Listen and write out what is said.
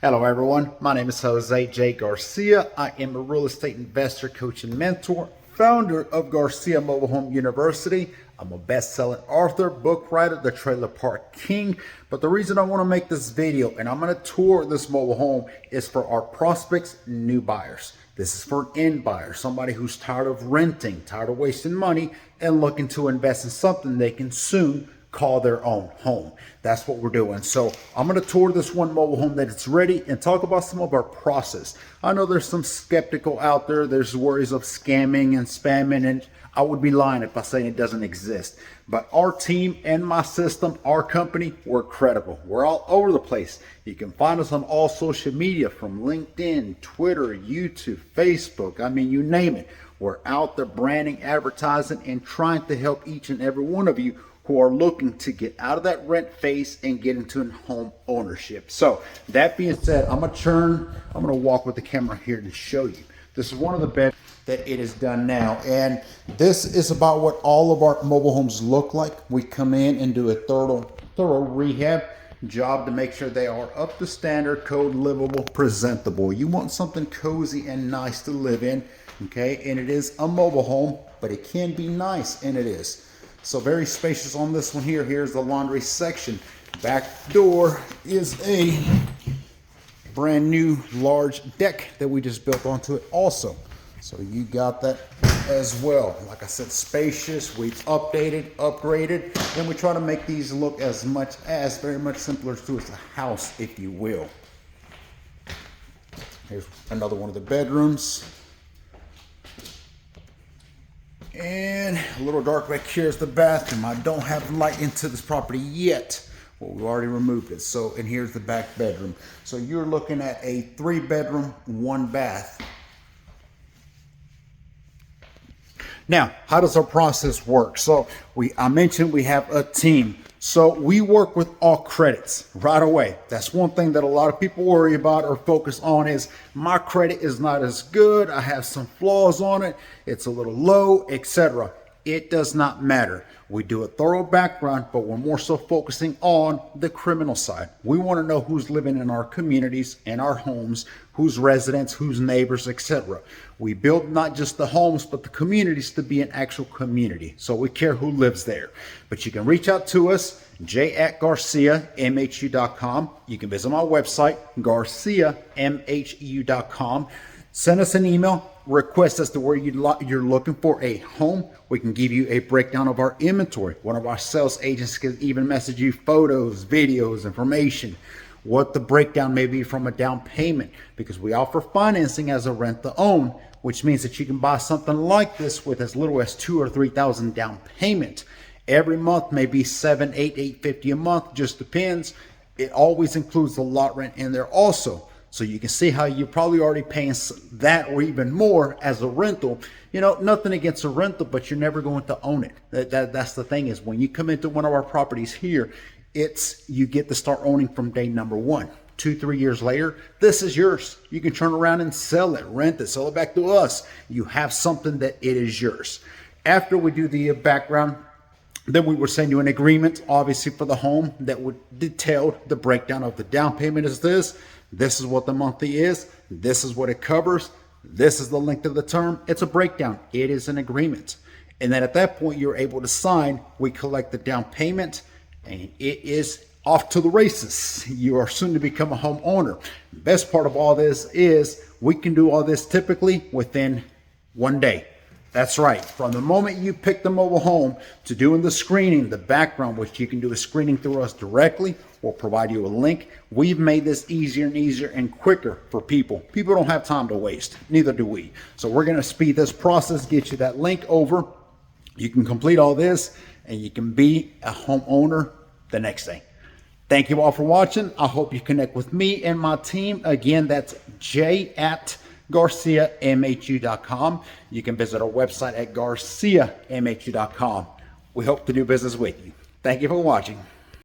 Hello everyone, my name is Jose J. Garcia. I am a real estate investor, coach, and mentor, founder of Garcia Mobile Home University. I'm a best-selling author, book writer, the Trailer Park King. But the reason I want to make this video and I'm going to tour this mobile home is for our prospects, new buyers. This is for an end buyer, somebody who's tired of renting, tired of wasting money, and looking to invest in something they can soon call their own home. That's what we're doing. So I'm going to tour this one mobile home that it's ready and talk about some of our process. I know there's some skeptical out there. There's worries of scamming and spamming, and I would be lying if I say it doesn't exist. But our team and my system, our company, we're credible. We're all over the place. You can find us on all social media, from LinkedIn, Twitter, YouTube, Facebook. I mean, you name it. We're out there branding, advertising, and trying to help each and every one of you who are looking to get out of that rent phase and get into home ownership. So that being said, I'm gonna walk with the camera here to show you. This is one of the beds that it is done now. And this is about what all of our mobile homes look like. We come in and do a thorough rehab job to make sure they are up to standard, code, livable, presentable. You want something cozy and nice to live in, okay? And it is a mobile home, but it can be nice, and it is. So very spacious on this one here. Here's the laundry section. Back door is a brand new large deck that we just built onto it also. So you got that as well. Like I said, spacious. We've updated, upgraded, and we try to make these look as much as very much simpler to as a house, if you will. Here's another one of the bedrooms. And a little dark back here is the bathroom. I don't have light into this property yet. Well, we've already removed it. So, and here's the back bedroom. So you're looking at a 3-bedroom, 1-bath. Now, how does our process work? So I mentioned we have a team. So we work with all credits right away. That's one thing that a lot of people worry about or focus on is my credit is not as good. I have some flaws on it. It's a little low, etc. It does not matter. We do a thorough background, but we're more so focusing on the criminal side. We want to know who's living in our communities and our homes, who's residents, who's neighbors, etc. We build not just the homes, but the communities to be an actual community. So we care who lives there. But you can reach out to us, j@garciamhu.com. You can visit my website, garciamhu.com. Send us an email, request as to where you're looking for a home. We can give you a breakdown of our inventory. One of our sales agents can even message you photos, videos, information, what the breakdown may be from a down payment, because we offer financing as a rent to own, which means that you can buy something like this with as little as $2,000 or $3,000 down payment. Every month may be $700, $800, $850 a month, just depends. It always includes the lot rent in there also. So you can see how you're probably already paying that or even more as a rental. You know, nothing against a rental, but you're never going to own it. That's the thing, is when you come into one of our properties here, you get to start owning from day number 1. 2-3 years later, this is yours. You can turn around and sell it, rent it, sell it back to us. You have something that it is yours. After we do the background, then we will send you an agreement, obviously, for the home that would detail the breakdown of the down payment is this. This is what the monthly is. This is what it covers. This is the length of the term. It's a breakdown. It is an agreement. And then at that point, you're able to sign. We collect the down payment, and it is off to the races. You are soon to become a homeowner. The best part of all this is we can do all this typically within 1 day. That's right. From the moment you pick the mobile home to doing the screening, the background, which you can do a screening through us directly, we'll provide you a link. We've made this easier and easier and quicker for people. People don't have time to waste. Neither do we. So we're going to speed this process, get you that link over. You can complete all this and you can be a homeowner the next day. Thank you all for watching. I hope you connect with me and my team. Again, that's j@garciamhu.com. You can visit our website at garciamhu.com. We hope to do business with you. Thank you for watching.